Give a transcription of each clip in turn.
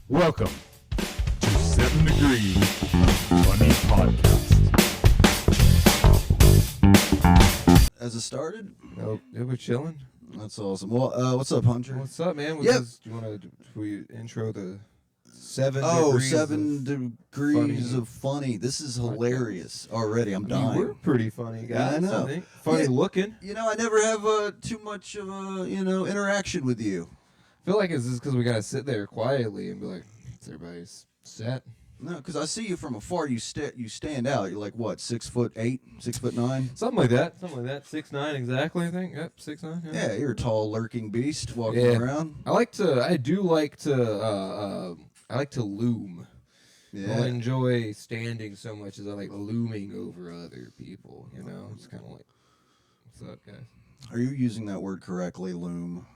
Welcome to 7 Degrees Funny Podcast. Has it started? Nope, we're chilling. That's awesome. Well, what's up, Hunter? What's up, man? Yep. Do you want to intro the 7 Oh, degrees 7 degrees funny. of funny. This is hilarious already. I'm I mean, dying. we're pretty funny guys. Yeah, I know. think. Funny Yeah. looking. You know, I never have too much of a interaction with you. I feel like it's just because we gotta sit there quietly and be like, "Is everybody's set?" No, because I see you from afar. You stand out. You're like what, 6'8", 6'9"? Something like that. 6'9" exactly. I think. Yep, 6'9". Yeah, you're a tall, lurking beast walking Yeah. around. I like to loom. I Yeah. don't enjoy standing so much as I like looming over other people. You know, it's kind of like, "What's up, guys?" Are you using that word correctly, loom?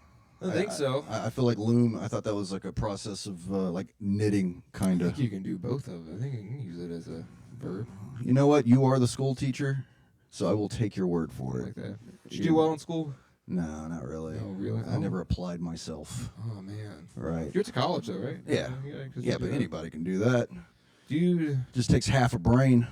I think so. I feel like loom. I thought that was like a process of like knitting, kind I of. think you can do both of it. I think you can use it as a verb. You know what? You are the school teacher, so I will take your word for it. Like that. Did you do well in school? No, not really. Oh, really? I never applied myself. Oh, man. Right. You're to college, though, right? Yeah. 'Cause Yeah, you but do anybody can do that. Do you... Just takes half a brain.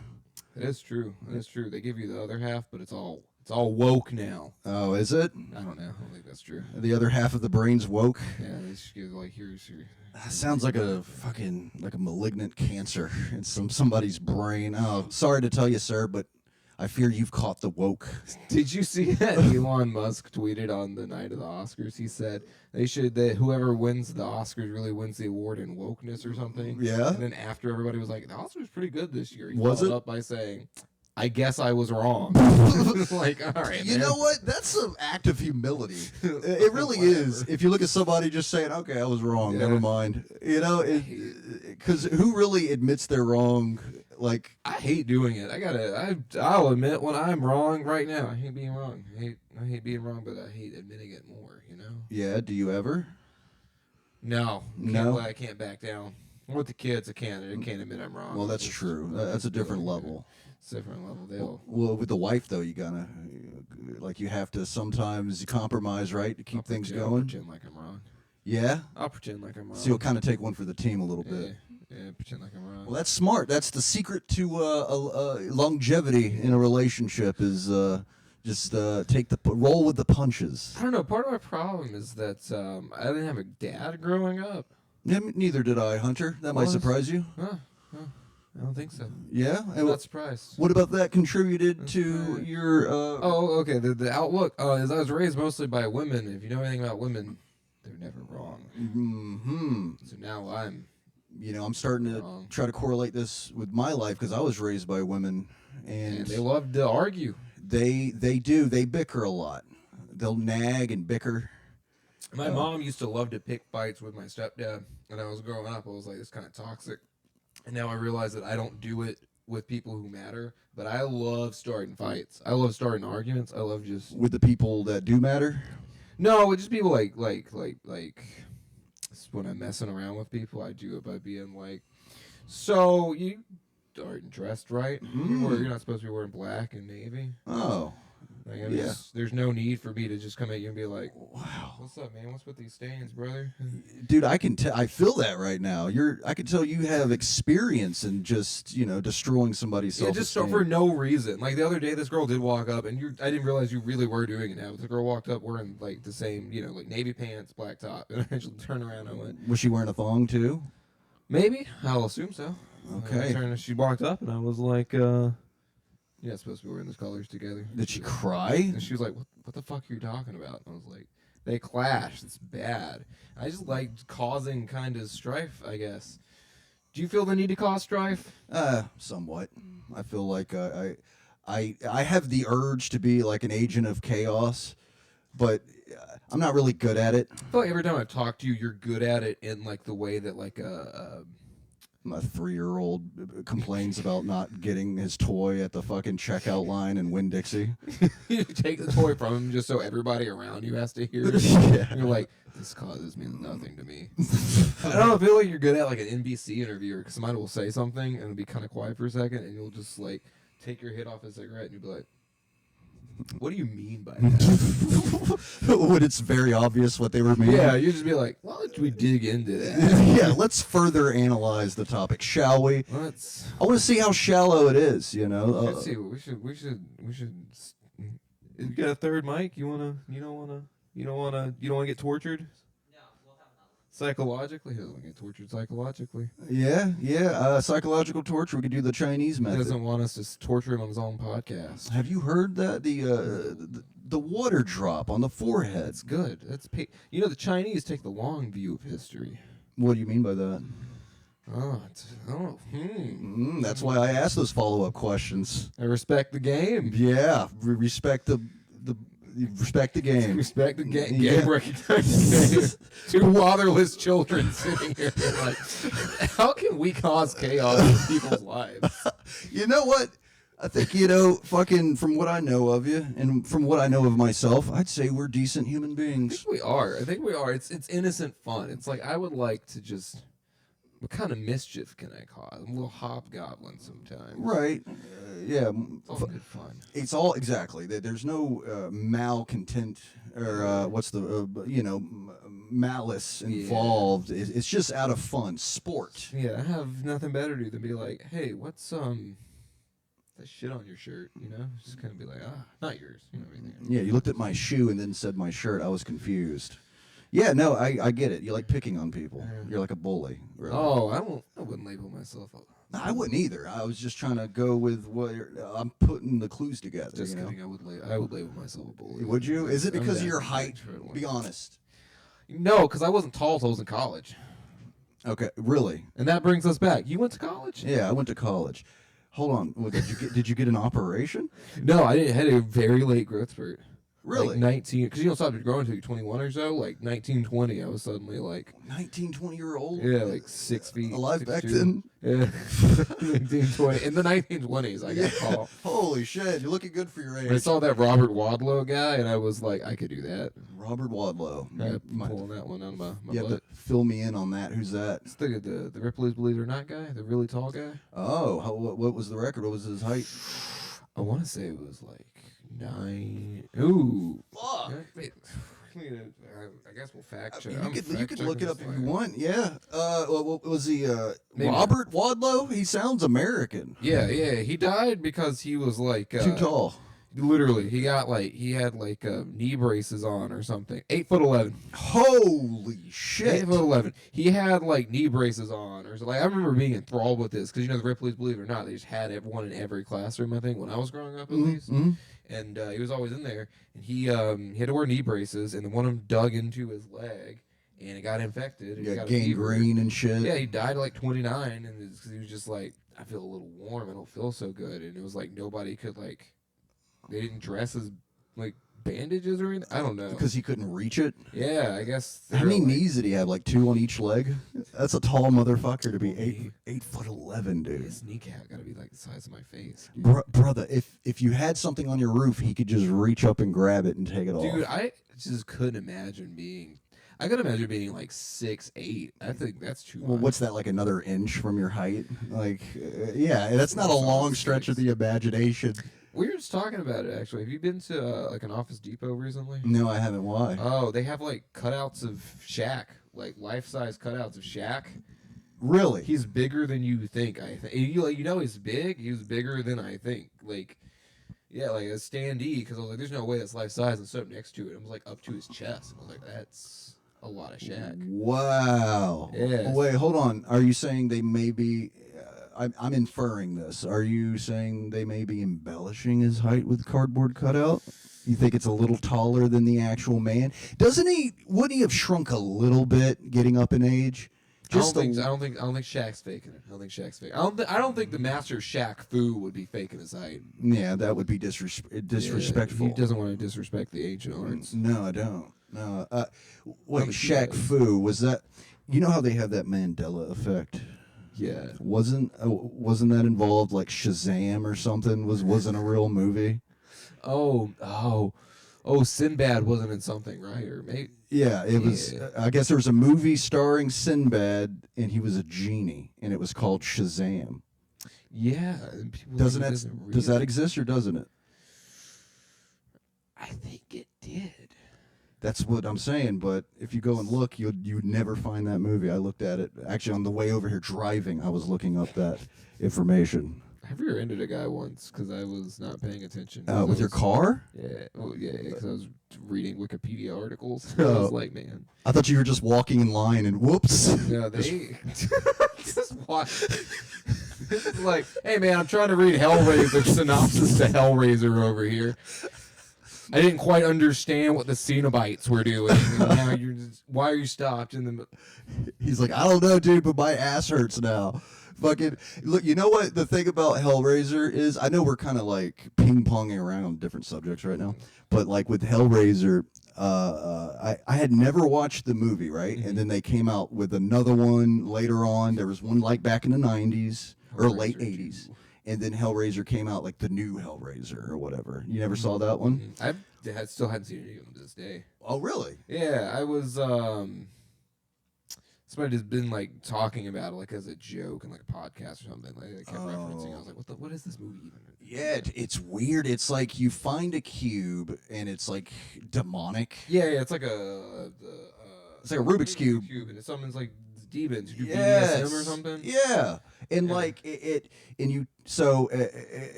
That is true. That is true. They give you the other half, but it's all woke now. Oh, is it? I don't know. I don't think that's true. The other half of the brain's woke. Yeah, they just give, like, here's your... That sounds like a malignant cancer in somebody's brain. Oh, sorry to tell you, sir, but I fear you've caught the woke. Did you see that Elon Musk tweeted on the night of the Oscars? He said that whoever wins the Oscars really wins the award in wokeness or something. Yeah? And then after everybody was like, the Oscars pretty good this year. He Was followed it? up by saying, I guess I was wrong. Like, all right, You man. know what? That's an act of humility. It really is. If you look at somebody just saying, okay, I was wrong, Yeah. never mind. You know, because who really admits they're wrong? Like, I hate doing it. I'll admit when I'm wrong right now. I hate being wrong. I hate being wrong, but I hate admitting it more, you know? yeah, do you ever? No. No? I can't back down. With the kids, I can't admit I'm wrong. Well, that's true. That's a different level. It's a different level. Well, with the wife, though, you have to sometimes compromise, right, to keep things I'll going? pretend like I'm wrong. Yeah? I'll pretend like I'm wrong. So you'll kind of take one for the team a little bit. Yeah, pretend like I'm wrong. Well, that's smart. That's the secret to longevity in a relationship is just roll with the punches. I don't know. Part of my problem is that I didn't have a dad growing up. Yeah, neither did I, Hunter. That might surprise you. Huh. I don't think so. Yeah? I'm not surprised. What about that contributed That's to right. your... Oh, okay. The outlook is I was raised mostly by women. If you know anything about women, they're never wrong. Mm-hmm. So now I'm... You know, I'm starting to Wrong. try to correlate this with my life because I was raised by women, And they love to argue. They do. They bicker a lot. They'll nag and bicker. My mom used to love to pick fights with my stepdad. When I was growing up, I was like, this kind of toxic. And now I realize that I don't do it with people who matter, but I love starting fights. I love starting arguments. I love just... With the people that do matter? No, with just people like when I'm messing around with people, I do it by being like, so you aren't dressed right? Or you're not supposed to be wearing black and navy? Oh. Like, Yeah. There's no need for me to just come at you and be like, wow, what's up, man? What's with these stains, brother? Dude, I feel that right now. I can tell you have experience in just, destroying somebody's Yeah, self-esteem. just so for no reason. Like the other day, this girl did walk up, and I didn't realize you really were doing it now. The girl walked up wearing like the same, like navy pants, black top, and I just turned around and I went, Was she wearing a thong too? maybe? I'll assume so. Okay. She walked up, and I was like, yeah, supposed to be wearing those colors together. Did she cry? And she was like, what the fuck are you talking about? And I was like, they clash. It's bad. I just like causing kind of strife, I guess. Do you feel the need to cause strife? Somewhat. I feel like I have the urge to be like an agent of chaos, but I'm not really good at it. I feel like every time I talk to you, you're good at it in like the way that like My 3-year-old complains about not getting his toy at the fucking checkout line in Winn-Dixie. you take the toy from him just so everybody around you has to hear it. Yeah. You're like, this causes means nothing to me. I don't know, I feel like you're good at like an NBC interviewer because somebody will say something and it'll be kind of quiet for a second and you'll just like take your hit off a cigarette and you'll be like, What do you mean by that? When it's very obvious what they were meaning. Yeah, you just be like, why don't we dig into that? Yeah, let's further analyze the topic, shall we? Let's. I want to see how shallow it is. You know. Let's see. We should. You got a third mic? You don't wanna get tortured? Psychologically, he doesn't want to get tortured psychologically. Yeah. Psychological torture. We could do the Chinese He method. doesn't want us to torture him on his own podcast. Have you heard that the water drop on the forehead? That's good. The Chinese take the long view of history. What do you mean by that? That's why I asked those follow-up questions. I respect the game. Yeah, respect the respect the game. Respect the game. Yeah. Game recognized game. Two fatherless children sitting here like, how can we cause chaos in people's lives? You know what? I think, fucking from what I know of you and from what I know of myself, I'd say we're decent human I beings. think we are. It's innocent fun. It's like I would like to just. What kind of mischief can I cause? I'm a little hobgoblin sometimes. Right. Yeah. It's all good fun. It's all exactly. There's no malcontent or what's the malice involved. It's just out of fun, sport. Yeah, I have nothing better to do than be like, hey, what's that shit on your shirt? Just kind of be like, not yours. Everything. Yeah, you looked at my shoe and then said my shirt. I was confused. Yeah, no, I get it. You like picking on people. You're like a bully. Really. Oh, I wouldn't label myself. I wouldn't either. I was just trying to go with what I'm putting the clues together. Just kidding. I would label myself a bully. Would you? Is it because of your height? Be Be honest. No, because I wasn't tall until I was in college. Okay, really? And that brings us back. You went to college? Yeah, I went to college. Hold on. Well, did you get an operation? No, I didn't. I had a very late growth spurt. Really? Like 19, because you don't stop growing until you're 21 or so. Like 19, 20, I was suddenly like 19, 20-year-old? Yeah, like 6 feet. Alive 6'2". back then? Yeah. 19, 20. In the 1920s, I got tall. Holy shit, you're looking good for your age. I saw that Robert Wadlow guy, and I was like, I could do that. Robert Wadlow. Pulling that one out of my you butt. have to fill me in on that. Who's that? It's the Ripley's Believe It or Not guy, the really tall guy. Oh, what was the record? What was his height? I want to say it was like 9. Ooh. Fuck. I guess we'll fact check. You could look it up if you want. Yeah. Was he Maybe. Robert Wadlow? He sounds American. Yeah. He died because he was like Too tall. Literally, he had knee braces on or something. 8'11". Holy shit. 8'11". He had like knee braces on or so. Like I remember being enthralled with this because the Ripley's Believe It or Not, they just had everyone in every classroom. I think when I was growing up at least, and he was always in there. And he had to wear knee braces, and then one of them dug into his leg, and it got infected. And he got gangrene and shit. Yeah, he died at like 29, and because he was just like, I feel a little warm. I don't feel so good, and it was like nobody could like. They didn't dress his like bandages or anything. I don't know. Because he couldn't reach it? Yeah, I guess. How many knees did he have? Like 2 on each leg? That's a tall motherfucker to be 8'11", dude. His kneecap got to be like the size of my face. Brother, if you had something on your roof, he could just reach up and grab it and take it off. Dude, I just couldn't imagine being. I could imagine being like 6'8". I think that's too much. Well, what's that, like another inch from your height? Like, yeah, that's not a long stretch of the imagination. We were just talking about it, actually. Have you been to like an Office Depot recently? No, I haven't. Why? Oh, they have like cutouts of Shaq, like life-size cutouts of Shaq. Really? He's bigger than you think. I think he's big. He was bigger than I think. Like, yeah, like a standee. Because I was like, "There's no way that's life-size." And stood up next to it. It was like up to his chest. I was like, "That's a lot of Shaq." Wow. Yeah. Wait, hold on. Are you saying they may be? I'm inferring this. Are you saying they may be embellishing his height with cardboard cutout? You think it's a little taller than the actual man? Wouldn't he have shrunk a little bit getting up in age? I don't think Shaq's faking it. I don't think the master Shaq Fu would be faking his height. Yeah, that would be disrespectful. He doesn't want to disrespect the ancient arts. No, I don't. No. Wait, Shaq Fu, was that? You know how they have that Mandela effect? Yeah. Wasn't that involved like Shazam or something? Wasn't a real movie? Oh, Sinbad wasn't in something, right? Or maybe. Yeah, it was. I guess there was a movie starring Sinbad, and he was a genie, and it was called Shazam. Yeah. Does that exist or doesn't it? I think it did. That's what I'm saying, but if you go and look, you'd never find that movie. I looked at it. Actually, on the way over here driving, I was looking up that information. I've rear-ended a guy once because I was not paying attention. With your car? Yeah. Well, yeah, because I was reading Wikipedia articles. I Oh. was like, man. I thought you were just walking in line and whoops. No, they just watch. This is like, hey, man, I'm trying to read Hellraiser synopsis to Hellraiser over here. I didn't quite understand what the Cenobites were doing. And now you're just, why are you stopped in the... He's like, I don't know, dude, but my ass hurts now. Fucking look, you know what the thing about Hellraiser is? I know we're kind of like ping-ponging around different subjects right now, but like with Hellraiser, I had never watched the movie, right? And then they came out with another one later on. There was one like back in the 90s or late 80s. And then Hellraiser came out, like the new Hellraiser or whatever. You never saw that one? I still hadn't seen any of them to this day. Oh, really? Yeah, I was... Somebody has been like talking about it like as a joke in like a podcast or something. Like they kept referencing. I was like, what is this movie even? Yeah, it's weird. It's like you find a cube and it's like demonic. Yeah, it's like a It's like a Rubik's Cube. And it summons like demons. You do Yes. BDSM or something. Yeah, and Yeah. like it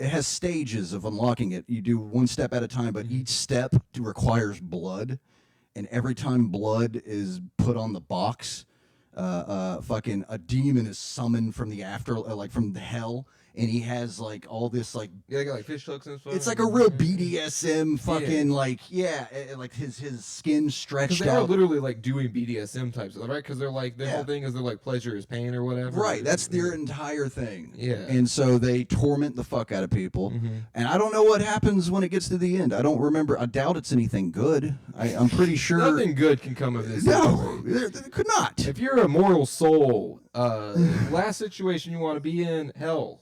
has stages of unlocking it. You do one step at a time, but each step requires blood, and every time blood is put on the box, fucking a demon is summoned from the like from the hell, and he has like all this like Yeah, they got like fish hooks and stuff. it's like a real BDSM fucking like like his skin Because stretched they are out. literally like doing BDSM types, right? Because they're like their whole thing is they're like pleasure is pain or whatever. Right, that's their entire thing. Yeah. And so they torment the fuck out of people. And I don't know what happens when it gets to the end. I don't remember. I doubt it's anything good. I'm pretty sure. Nothing good can come of this. No, anyway. there could not. If you're a mortal soul, last situation you want to be in, hell.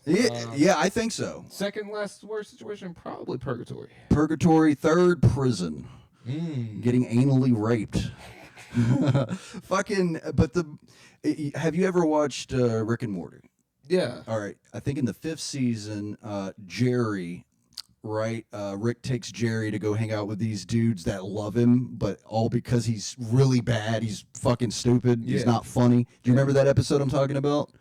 Yeah, I think so. Second last worst situation, probably purgatory. Purgatory, third, prison. Mm. Getting anally raped. Fucking, but have you ever watched Rick and Morty? Yeah. All right. I think in the 5th season, Jerry, right? Rick takes Jerry to go hang out with these dudes that love him, but all because he's really bad. He's fucking stupid. He's Yeah. not funny. Do you remember that episode I'm talking about?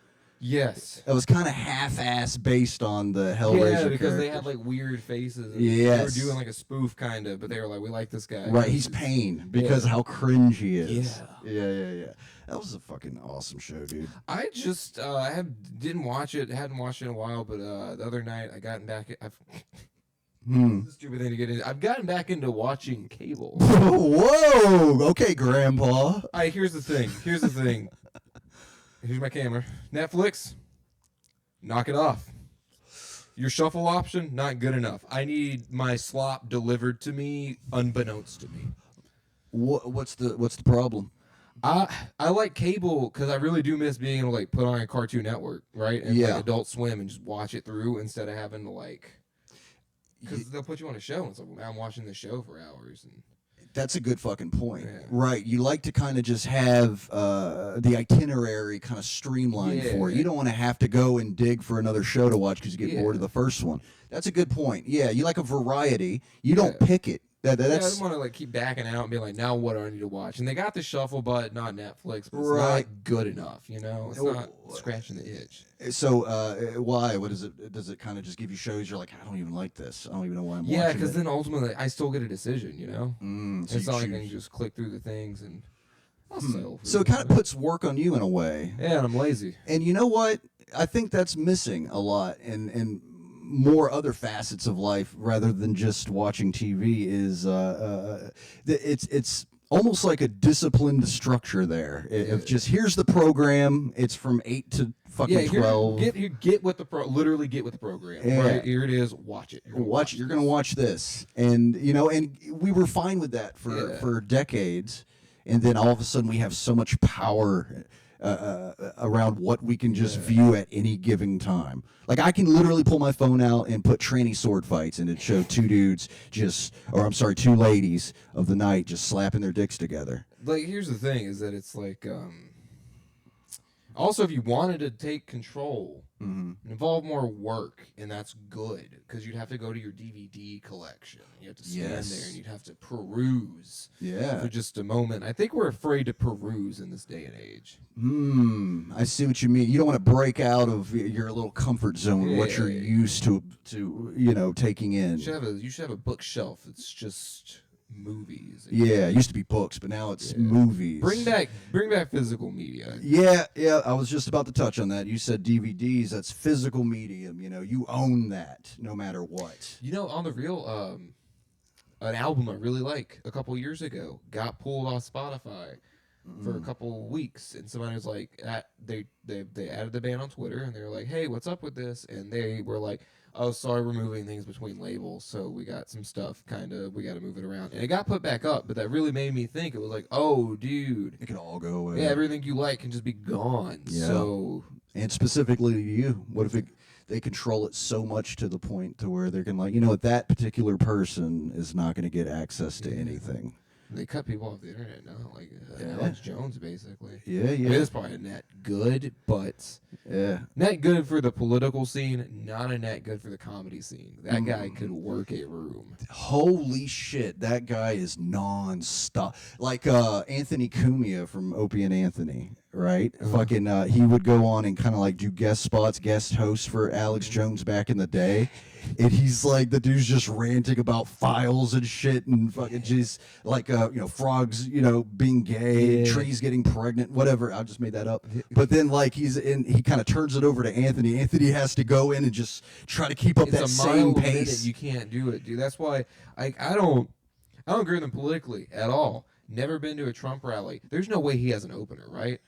Yes. It was kind of half-ass based on the Hellraiser Yeah, because they characters. had like weird faces. And Yes. They were doing like a spoof kind of, but they were like, we like this guy. Right, he's pain because how cringe he is. Yeah. Yeah. That was a fucking awesome show, dude. I just didn't watch it. Hadn't watched it in a while, but the other night I gotten back. This is a stupid thing to get into. I've gotten back into watching cable. Whoa! Okay, Grandpa. All right, here's the thing. Here's my camera. Netflix, knock it off. Your shuffle option, not good enough. I need my slop delivered to me unbeknownst to me. What's the problem? I like cable because I really do miss being able to like put on a Cartoon Network, right? And Yeah. like Adult Swim and just watch it through instead of having to like, because they'll put you on a show and it's like, well, I'm watching the show for hours. And That's a good fucking point. Yeah. Right. You like to kind of just have the itinerary kind of streamlined for you. You don't want to have to go and dig for another show to watch because you get bored of the first one. That's a good point. Yeah, you like a variety. You don't pick it. I That's don't want to like keep backing out and be like, now what do I need to watch? And they got the shuffle button on Netflix, but it's Right. not good enough, you know? It's not scratching the itch. so. Why? What is it? Does it kind of just give you shows you're like, I don't even like this. I don't even know why I'm watching Yeah, it. because then ultimately I still get a decision, you know? So It's you not like I choose. can just click through the things and I'll settle for So it kind of puts work on you in a way. Yeah, and I'm lazy. And you know what? I think that's missing a lot in more other facets of life rather than just watching TV is it's almost like a disciplined structure there. Of just here's the program. It's from 8 to fucking 12. Get with the literally get with the program. Yeah. Right here it is. Watch it. You're gonna watch this, and and we were fine with that for decades, and then all of a sudden we have so much power around what we can just view at any given time. Like I can literally pull my phone out and put tranny sword fights, and it showed two ladies of the night just slapping their dicks together. Like here's the thing is that it's like Also, if you wanted to take control, Mm-hmm. involve more work, and that's good because you'd have to go to your DVD collection. You have to stand there and you'd have to peruse for just a moment. I think we're afraid to peruse in this day and age. I see what you mean. You don't want to break out of your little comfort zone, what you're used to taking in. You should have a bookshelf that's just movies. Yeah, it used to be books, but now it's movies. Bring back physical media. Yeah, I was just about to touch on that. You said DVDs, that's physical medium, you own that no matter what. On the real, an album I really like a couple years ago got pulled off Spotify for a couple weeks, and somebody was like, they added the band on Twitter, and they were like, hey, what's up with this? And they were like, oh, sorry, we're moving things between labels, so we got some stuff, we got to move it around. And it got put back up, but that really made me think. It was like, oh, dude. It could all go away. Yeah, everything you like can just be gone. Yeah. So. And specifically to you, what if they control it so much to the point to where they're going to that particular person is not going to get access to anything. They cut people off the internet now, like Alex Jones, basically. Yeah. I mean, it's probably a net good, but net good for the political scene, not a net good for the comedy scene. That guy could work a room. Holy shit, that guy is non-stop. Like Anthony Cumia from Opie and Anthony, right? Fucking, he would go on and kind of like do guest hosts for Alex Jones back in the day. And he's like, the dude's just ranting about files and shit and fucking just like, frogs, being gay, trees getting pregnant, whatever. I just made that up. But then like he kind of turns it over to Anthony. Anthony has to go in and just try to keep up that same pace. You can't do it, dude. That's why I don't agree with him politically at all. Never been to a Trump rally. There's no way he has an opener, right?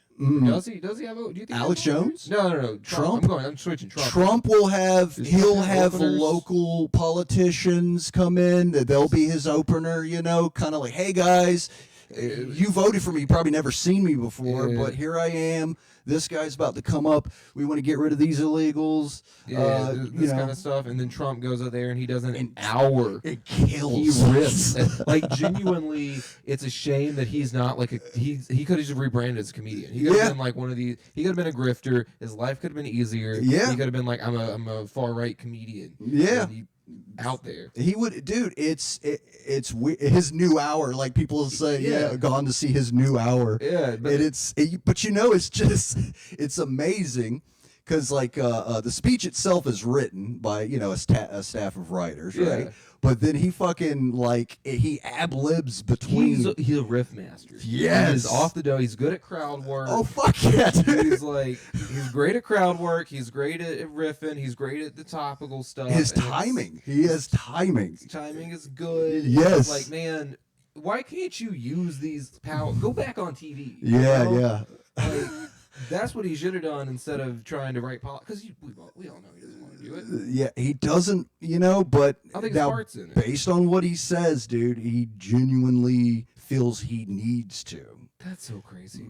Does he have a? Do you think Alex Jones? No. Trump. I'm switching. Trump will have. He'll have local politicians come in. They'll be his opener. Kind of like, hey guys, you voted for me. You probably never seen me before, but here I am. This guy's about to come up. We want to get rid of these illegals. This kind of stuff. And then Trump goes out there and he does an hour. It kills. He rips. Like, genuinely, it's a shame that he's not like he could have just rebranded as a comedian. He could have been like one of these. He could have been a grifter. His life could have been easier. Yeah. He could have been like, I'm a far right comedian. Yeah. Out there, he would, dude. It's his new hour. Like people say, gone to see his new hour. Yeah, but it's amazing because like the speech itself is written by a staff of writers, right? But then he fucking he ad-libs between. He's a riff master. Yes. He's off the dough. He's good at crowd work. Oh fuck yeah, dude. He's great at crowd work. He's great at riffing. He's great at the topical stuff. His timing. He has timing. His timing is good. Yes. Like, man, why can't you use these power? Go back on TV. Yeah. Like, that's what he should have done instead of trying to write politics. Because we all know he doesn't want to do it. Yeah, he doesn't, but I think now, his heart's in it. Based on what he says, dude, he genuinely feels he needs to. That's so crazy.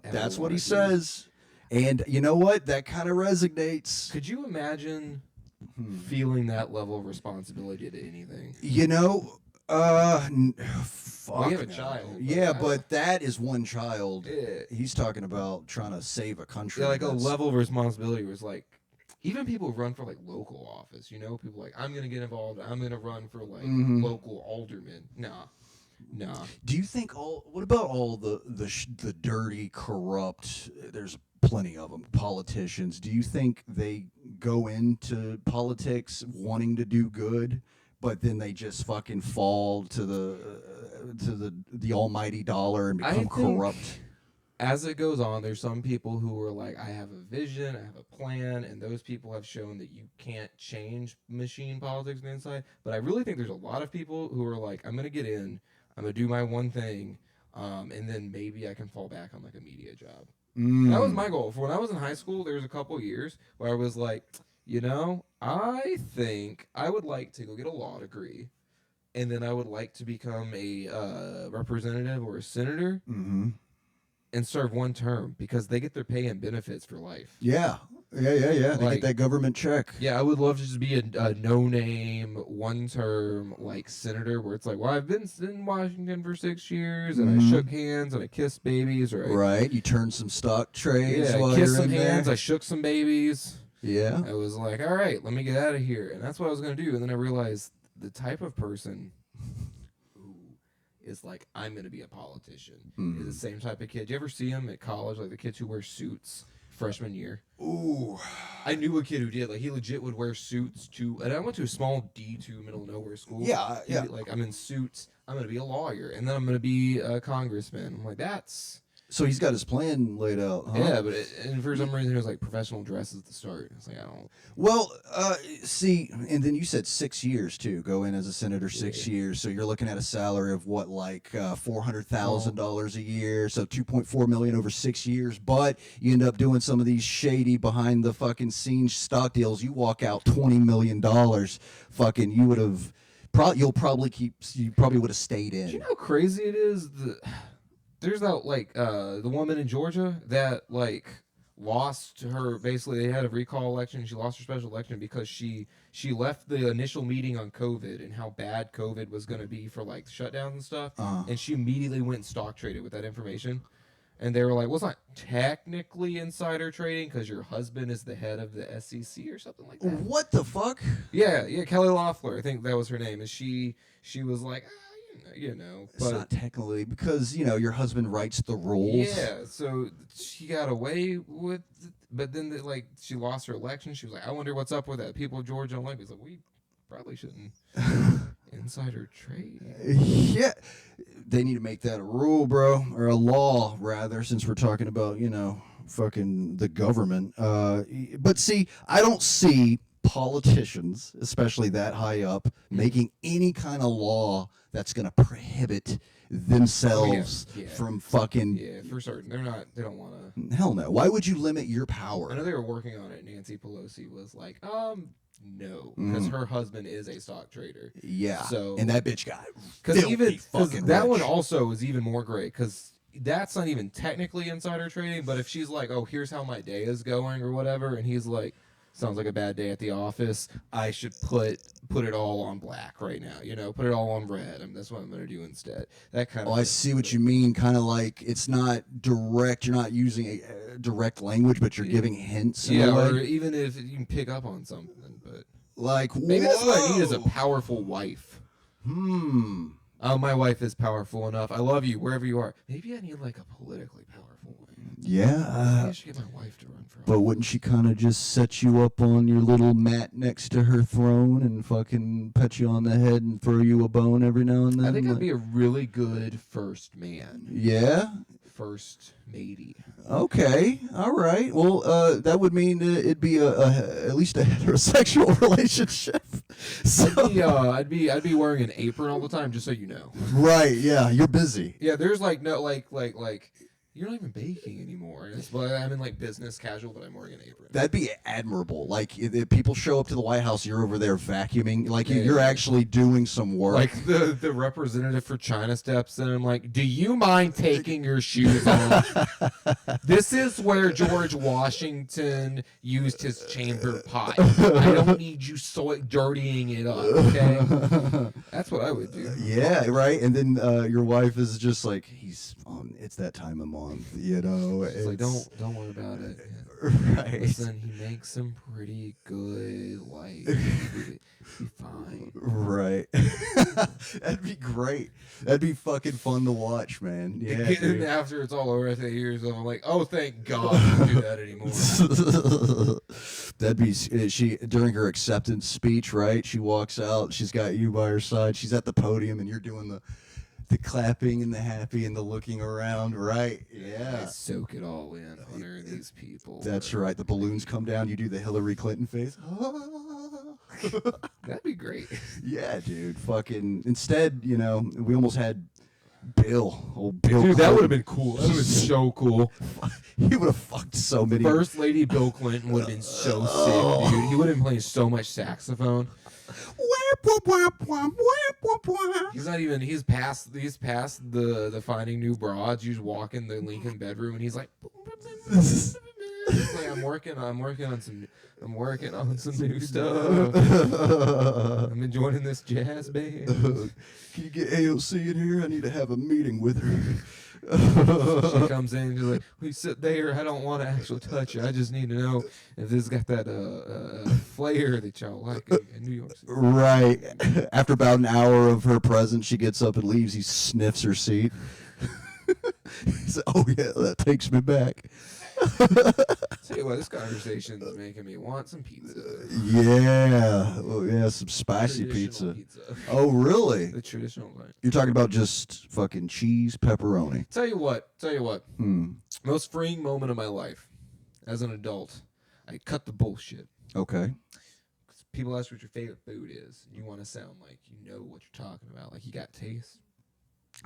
That's what he says. And you know what? That kind of resonates. Could you imagine feeling that level of responsibility to anything? Fuck. We have a child. Yeah, but that is one child. Yeah. He's talking about trying to save a country. Yeah, like a level of responsibility was like, even people who run for like local office, people like, I'm gonna get involved. I'm gonna run for like local alderman. Nah. Do you think what about all the dirty, corrupt? There's plenty of them. Politicians. Do you think they go into politics wanting to do good? But then they just fucking fall to the almighty dollar and become corrupt. As it goes on, there's some people who are like, I have a vision, I have a plan, and those people have shown that you can't change machine politics from the inside. But I really think there's a lot of people who are like, I'm gonna get in, I'm gonna do my one thing, and then maybe I can fall back on like a media job. That was my goal. For when I was in high school, there was a couple years where I was like, I think I would like to go get a law degree, and then I would like to become a representative or a senator and serve one term because they get their pay and benefits for life. Yeah. Yeah. They Like, get that government check. Yeah, I would love to just be a no-name, one-term like senator, where it's like, well, I've been in Washington for 6 years, and I shook hands, and I kissed babies, or Right. You turn some stock trades I while kissed you're some in hands, there. I shook some babies. Yeah. I was like, all right, let me get out of here, and that's what I was gonna do. And then I realized the type of person who is like, I'm gonna be a politician, is the same type of kid. You ever see him at college, like the kids who wear suits freshman year? Ooh. I knew a kid who did. Like, he legit would wear suits to, and I went to a small D2 middle of nowhere school. Yeah, He'd be like, I'm in suits, I'm gonna be a lawyer, and then I'm gonna be a congressman. I'm like, that's So he's got his plan laid out, huh? yeah, but and for some reason it was like professional dress at the start. It's like, I don't. Well, see, and then you said 6 years too. Go in as a senator 6 years, so you're looking at a salary of what, like $400,000 a year, so $2.4 million over 6 years. But you end up doing some of these shady behind the fucking scenes stock deals. You walk out $20 million. Fucking, you would have. You probably would have stayed in. Do you know how crazy it is? There's that like the woman in Georgia that like lost her. Basically, they had a recall election. She lost her special election because she left the initial meeting on COVID and how bad COVID was going to be for like shutdowns and stuff. And she immediately went and stock traded with that information. And they were like, well, it's not technically insider trading because your husband is the head of the SEC or something like that. What the fuck? Yeah, Kelly Loeffler, I think that was her name. And she was like, It's not technically because your husband writes the rules. Yeah, so she got away with, but then she lost her election. She was like, I wonder what's up with that. People of Georgia don't like me. It's like, we probably shouldn't insider trade. Yeah, they need to make that a rule, bro, or a law rather, since we're talking about fucking the government. But see, I don't see politicians, especially that high up, making any kind of law that's going to prohibit themselves from fucking. Yeah, for certain. They don't want to. Hell no. Why would you limit your power? I know they were working on it. Nancy Pelosi was like, no, because her husband is a stock trader. Yeah. So, and that bitch got because that rich. one also is even more great because that's not even technically insider trading. But if she's like, oh, here's how my day is going or whatever, and he's like, sounds like a bad day at the office, I should put it all on black right now, put it all on red. That's what I'm going to do instead. That kind of I see what you mean. Kind of like it's not direct. You're not using a direct language, but you're giving hints. Yeah, or even if you can pick up on something. But like, maybe that's what I need is a powerful wife. Oh, my wife is powerful enough. I love you wherever you are. Maybe I need like a politically powerful wife. Yeah. Maybe I should get my wife to run for office. But wouldn't she kind of just set you up on your little mat next to her throne and fucking pet you on the head and throw you a bone every now and then? I think I'd be a really good first man. Yeah? First matey. Okay. All right. Well, that would mean it'd be at least a heterosexual relationship. So, I'd be wearing an apron all the time, just so you know. Right. Yeah. You're busy. Yeah. There's like no like you're not even baking anymore. I'm in like business casual, but I'm wearing an apron. That'd be admirable. Like if people show up to the White House, you're over there vacuuming. Like you're actually doing some work. Like the representative for China steps in and I'm like, do you mind taking your shoes off? This is where George Washington used his chamber pot. I don't need you dirtying it up, okay? That's what I would do. Yeah, right. And then your wife is just like, it's that time of month, She's like, don't worry about it. Right. Listen, he makes some pretty good, like, be fine. Right. That'd be great. That'd be fucking fun to watch, man. Yeah. And after it's all over, after years, I'm like, oh, thank God I don't do that anymore. That'd be she during her acceptance speech, right? She walks out. She's got you by her side. She's at the podium, and you're doing the clapping and the happy and the looking around, right? Yeah. I soak it all in under these people. That's right. The balloons come down. You do the Hillary Clinton face. That'd be great. Yeah, dude. Fucking. Instead, we almost had old Bill. Dude, that Clinton. would have been cool. That would have been so cool. He would have fucked so many. First Lady Bill Clinton would have been so sick, dude. He would have been playing so much saxophone. He's not even. He's past the finding new broads. You just walk in the Lincoln bedroom and he's like. It's like I'm working on some new stuff. I'm enjoying this jazz band. Can you get AOC in here? I need to have a meeting with her. She comes in, she's like, "We sit there. I don't want to actually touch it. I just need to know if this got that flair that y'all like in New York City." Right. After about an hour of her presence, she gets up and leaves. He sniffs her seat. He's like, "Oh yeah, that takes me back." Tell you what, this conversation is making me want some pizza. Yeah. Oh yeah, some spicy Traditional pizza. Oh really? The traditional kind. You're talking about just fucking cheese pepperoni. Tell you what. Hmm. Most freeing moment of my life as an adult, I cut the bullshit. Okay. People ask what your favorite food is. You want to sound like you know what you're talking about. Like you got taste.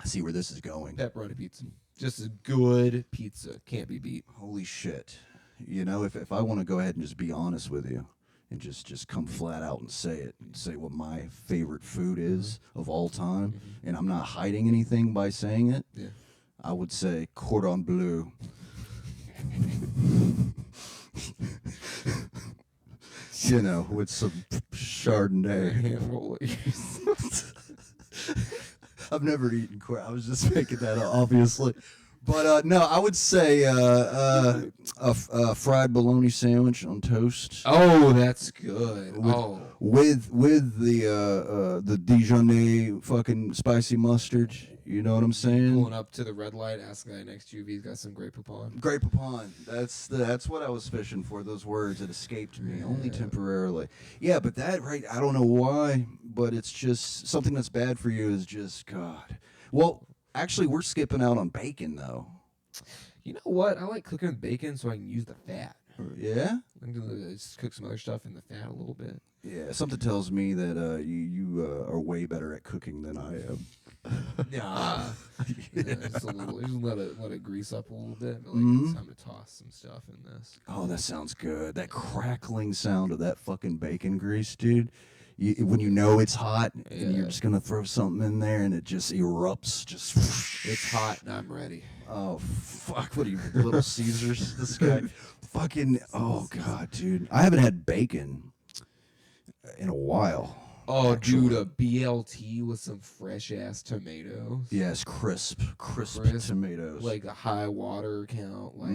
I see where this is going. Pepperoni pizza. Just a good pizza. Can't be beat. Holy shit. You know, if I want to go ahead and just be honest with you and just come flat out and say it, and say what my favorite food is of all time, and I'm not hiding anything by saying it, Yeah. I would say cordon bleu. You know, with some Chardonnay. I've never eaten I was just making that up, obviously. But no, I would say a fried bologna sandwich on toast. Oh, that's good. With the Dijonais fucking spicy mustard. You know what I'm saying? Pulling up to the red light, ask the guy next to you if he's got some Grey Poupon. Grey Poupon. That's what I was fishing for. Those words that escaped me only temporarily. Yeah, but that right. I don't know why, but it's just something that's bad for you is just God. Well, actually, we're skipping out on bacon though. You know what? I like cooking with bacon so I can use the fat. Yeah. I can just cook some other stuff in the fat a little bit. Yeah. Something tells me that you are way better at cooking than I am. Yeah, just a little. Just let it grease up a little bit. But it's time to toss some stuff in this. Oh, that sounds good. That crackling sound of that fucking bacon grease, dude. When you know it's hot and you're just gonna throw something in there and it just erupts. Just it's hot and I'm ready. Oh fuck! What are you, Little Caesars? This guy, fucking. Oh god, dude. I haven't had bacon in a while. Oh, actually. dude, a BLT with some fresh ass tomatoes. Yes, crisp tomatoes. Like a high water count, like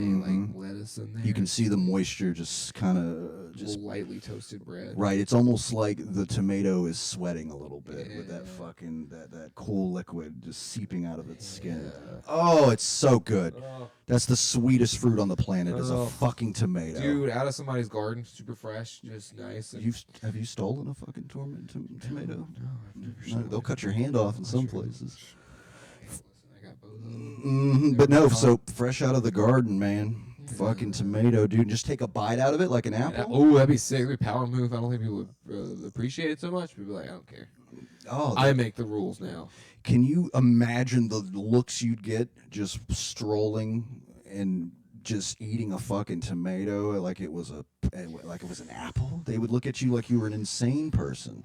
lettuce in there. You can see the moisture just kind of just lightly toasted bread. Right, it's almost like the tomato is sweating a little bit with that fucking that cool liquid just seeping out of its skin. Oh, it's so good. That's the sweetest fruit on the planet is a fucking tomato. Dude, out of somebody's garden, super fresh, just nice. Have you stolen a fucking tomato? No, I've never. They'll cut your hand off in some places. Listen, I got both of them. But no, so fresh out of the garden, man. Fucking tomato, dude. Just take a bite out of it like an apple. Oh, that'd be sick. That'd be a power move. I don't think people would appreciate it so much. People be like, I don't care. Oh, I make the rules now. Can you imagine the looks you'd get just strolling and just eating a fucking tomato like it was an apple? They would look at you like you were an insane person.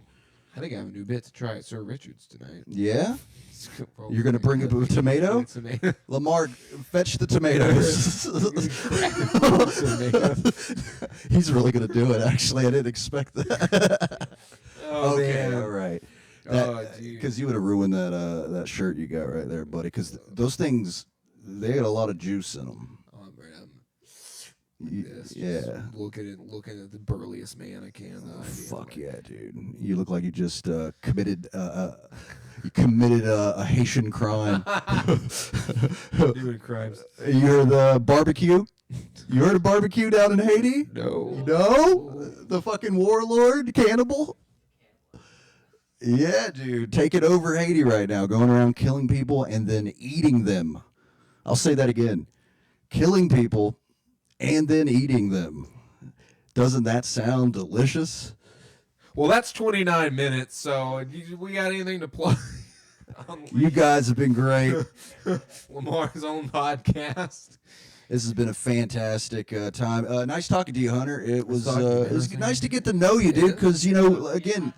I think I have a new bit to try at Sir Richard's tonight. Yeah? You're going to bring a tomato? Lamar, fetch the tomatoes. He's really going to do it, actually. I didn't expect that. Okay, man. all right. Dude. Because you would have ruined that shirt you got right there, buddy. Because those things, they got a lot of juice in them. Oh, man. Yeah. Looking at the burliest man I can. Fuck yeah, dude! You look like you just committed a Haitian crime. Doing crimes. You heard the barbecue? You heard of barbecue down in Haiti? No. No? The fucking warlord cannibal? Yeah, dude. Taking over Haiti right now, going around killing people and then eating them. I'll say that again. Killing people and then eating them. Doesn't that sound delicious? Well, that's 29 minutes, so we got anything to plug? You guys have been great. Lamar's own podcast. This has been a fantastic time. Nice talking to you, Hunter. It was Nice nice to get to know you, dude, because, again...